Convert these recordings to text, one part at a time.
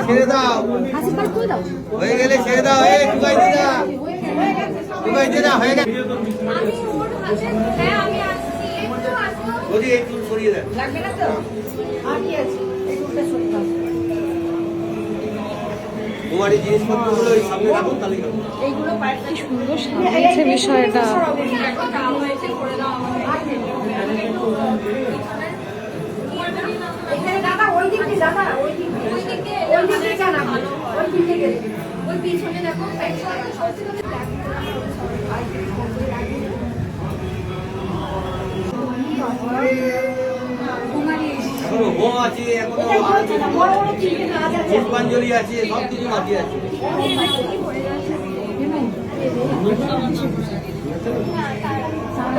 ছেড়ে দাও, হয়ে গেলে ছেড়ে দাও। এই টুকাই দিদা, টুকাই দিদা হয়ে গেছে। একটু সরিয়ে দেন। তোমার এই জিনিসপত্রগুলো এই সামনে রাখুন, তাহলে এইগুলো কি সুন্দর সাজিয়েছে বিষয়টা। হোম আছে, পুষ্পাঞ্জলি আছে, সব কিছু বাকি আছে।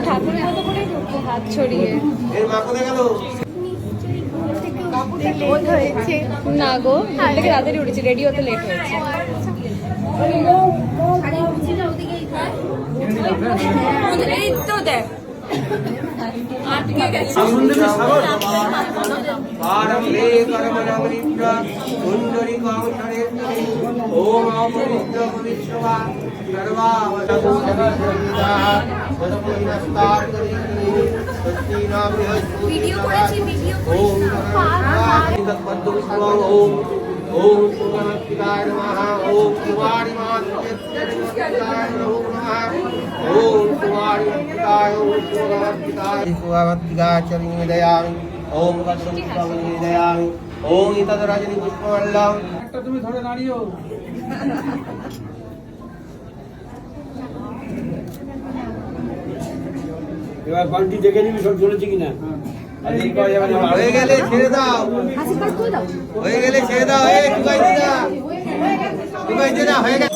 ঠাকুরের মতো করে হাত ছড়িয়ে এর মা কোথায় গেল? না গো, থেকে তাড়াতাড়ি উঠেছি, রেডি হতে লেট হয়েছে। এই তো দেখ ভিডিও করেছি, ভিডিও ओम सुगमस्तिकाय नमः। ओम कुमारी मातृकाय नमः। ओम कुमारी मातृकाय, ओम सुगमस्तिकाय, सुगमस्तिकाय चरणी दयामि। ओम कदम दयामि। ओम इतद रजनी पुष्पवल्लम। একটা তুমি ধরে দাঁড়িও। এবার বালতি দেখে নিবি সব চলেছে কিনা। হয়ে গেলে ছেড়ে দাও, হয়ে গেলে ছেড়ে দাও। এই টুকাই দিদা, টুকাই দিদা হয়ে গেছে।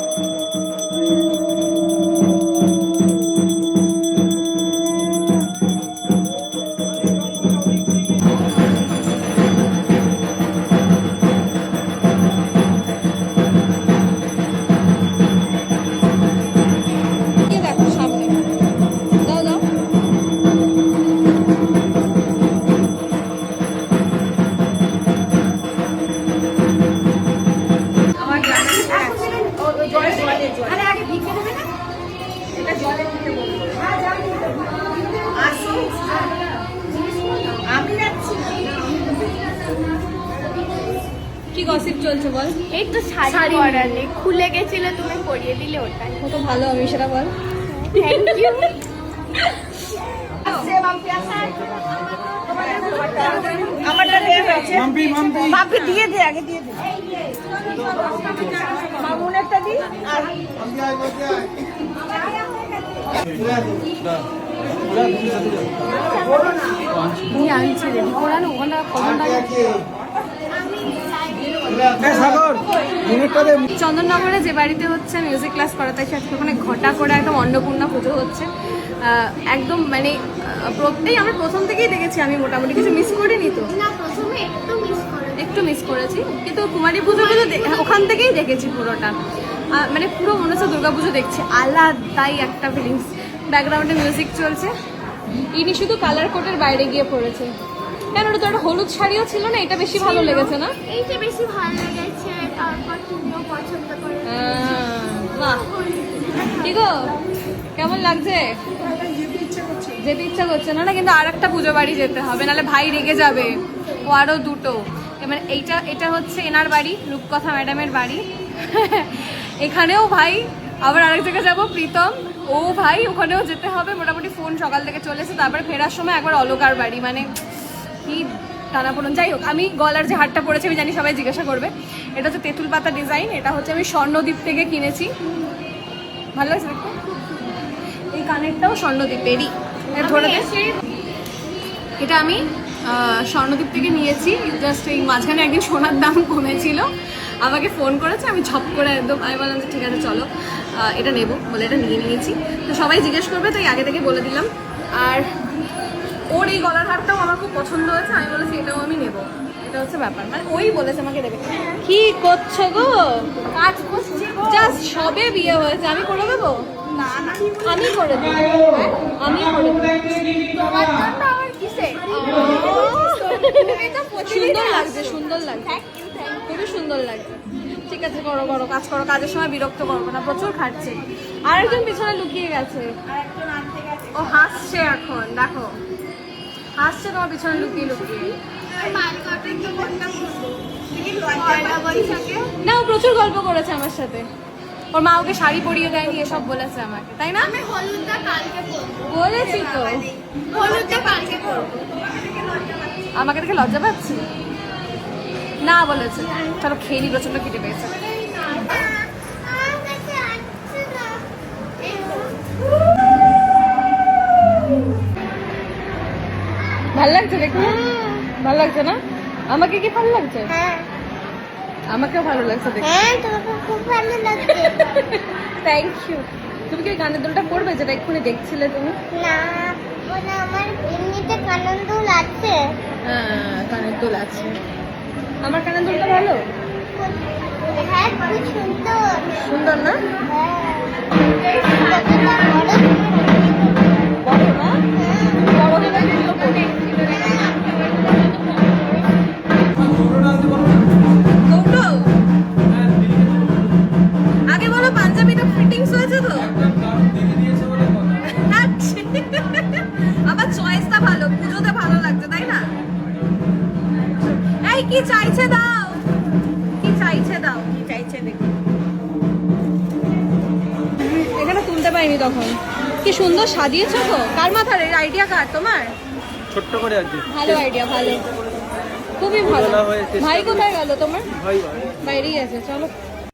দেখো সামনে দাও দাও। কি গসিপ চলছে বল? এই তো শাড়ি পরালে খুলে গেছিল, তুমি পরিয়ে দিলে ওটাই। কত ভালো আমি সেটা বল। Thank you. মাম্পি মাম্পি বাপকে দিয়ে দে, আগে দিয়ে দে। মামুন একটা দি। আর নিয়ে আনছি রে ওখানে ওখানে সাগর মিনিটটা দে। চন্দননগরে যে বাড়িতে হচ্ছে মিউজিক ক্লাস করাতে সাথে ওখানে ঘটা করে একদম অন্নপূর্ণা পুজো হচ্ছে। একদম মানে আমরা প্রথম থেকেই দেখেছি, আমি মোটামুটি কিছু মিস করিনি তো। না, প্রথমে একটু মিস করেছি, কিন্তু কুমারী পুজোগুলো ওখান থেকেই দেখেছি পুরোটা। মানে পুরো মনে হচ্ছে দুর্গা পুজো দেখছি, আলাদাই একটা ফিলিংস। ব্যাকগ্রাউন্ডে মিউজিক চলছে। ইনি শুধু কালার কোটের বাইরে গিয়ে পড়েছে। কেন, ওটা তো একটা হলুদ শাড়িও ছিল না, এটা বেশি ভালো লেগেছে না? এইটা বেশি ভালো লেগেছে, তারপর তুমিও পছন্দ করে। বাহ, ঠিক গো, কেমন লাগছে? যেতে ইচ্ছা করছে না, কিন্তু আর একটা পুজো বাড়ি যেতে হবে, নাহলে ভাই রেগে যাবে। ও আরও দুটো, মানে এটা হচ্ছে এনার বাড়ি, রূপকথা ম্যাডামের বাড়ি। এখানেও ভাই, আবার আরেক জায়গায় যাবো প্রীতম, ও ভাই ওখানেও যেতে হবে। মোটামুটি ফোন সকাল থেকে চলেছে, তারপরে ফেরার সময় একবার অলোকার বাড়ি, মানে কি টানাপোড়ন। যাই হোক, আমি গলার যে হারটা পরেছি আমি জানি সবাই জিজ্ঞাসা করবে, এটা হচ্ছে তেঁতুল পাতা ডিজাইন। এটা হচ্ছে আমি স্বর্ণদ্বীপ থেকে কিনেছি, ভালো লাগছে দেখতে। এই কানেরটাও স্বর্ণদ্বীপেরই, ধরে এটা আমি স্বর্ণদ্বীপ থেকে নিয়েছি। জাস্ট এই মাঝখানে একদিন সোনার দাম কমেছিল, আমাকে ফোন করেছে, আমি ঝপ করে একদম আমি বললাম যে ঠিক আছে চলো এটা নেবো বলে এটা নিয়ে নিয়েছি। তো সবাই জিজ্ঞেস করবে, তাই আগে থেকে বলে দিলাম। আর ওর এই গলার হারটাও আমার খুব পছন্দ হয়েছে, আমি বলেছি এটাও আমি নেবো। এটা হচ্ছে ব্যাপার, মানে ওই বলেছে আমাকে দেবে। কি করছো গো? কাজ করছি গো। জাস্ট সবে বিয়ে হয়েছে, আমি করে দেবো? না না, আমি করে দেবো, আমি করে দেবো। তোমার জন্য আমার কিসে? সুন্দর লাগছে, সুন্দর লাগছে, খুবই সুন্দর। সুন্দর লাগছে। ঠিক আছে, করো করো, কাজ করো, কাজের সময় বিরক্ত করবো না, প্রচুর খাচ্ছে। আরেকজন পিছনে লুকিয়ে গেছে, ও হাসছে এখন, দেখো হাসছে তোমার পিছনে লুকিয়ে লুকিয়ে। না, ও প্রচুর গল্প করেছে আমার সাথে, ওর মা ওকে শাড়ি পরিয়ে দেয়নি এসব বলেছে আমাকে, তাই না? আমি হলুদটা কালকে পরবো। বলেছি তো, হলুদটা কালকে পরবো। আমাকে দেখে লজ্জা পাচ্ছি না বলেছে। চলো খেয়ে নি, প্রচন্ড খেতে পেয়েছে। ভাল লাগছে দেখুন, ভালো লাগছে না? আমাকে কি ভালো লাগছে? হ্যাঁ আমাকেও ভালো লাগছে দেখুন। হ্যাঁ, তোমাকে খুব ভালো লাগছে। Thank you. তুমি কি ওই গানের দোলটা করবে যেটা এক্ষুনি দেখছিলে তুমি? না, মানে আমার এমনিতে কানন দুল আছে। হ্যাঁ, কানের দোল আছে। আমার কানের দোলটা ভালো, হ্যাঁ, খুব সুন্দর। সুন্দর না? হ্যাঁ, কতটা বড়। বড় না? বড় হলে কিন্তু পরে। কৌটো, আগে বলো পাঞ্জাবিটা ফিটিংস হয়েছে তো? আবার চয়েসটা ভালো, পুজোতে ভালো লাগছে, তাই না? এই কি চাইছে দাও, কি চাইছে দাও, কি চাইছে দেখো। এখানে তুলতে পারিনি তখন। কি সুন্দর সাজিয়েছো তো। কার মাথার এই আইডিয়া? কার? তোমার? ছোট্ট করে আর কি। ভালো আইডিয়া, ভালো, খুবই ভালো। বলা হয়েছে। ভাই কোথায় গেল তোমার? ভাই বাইরেই আছে, চলো।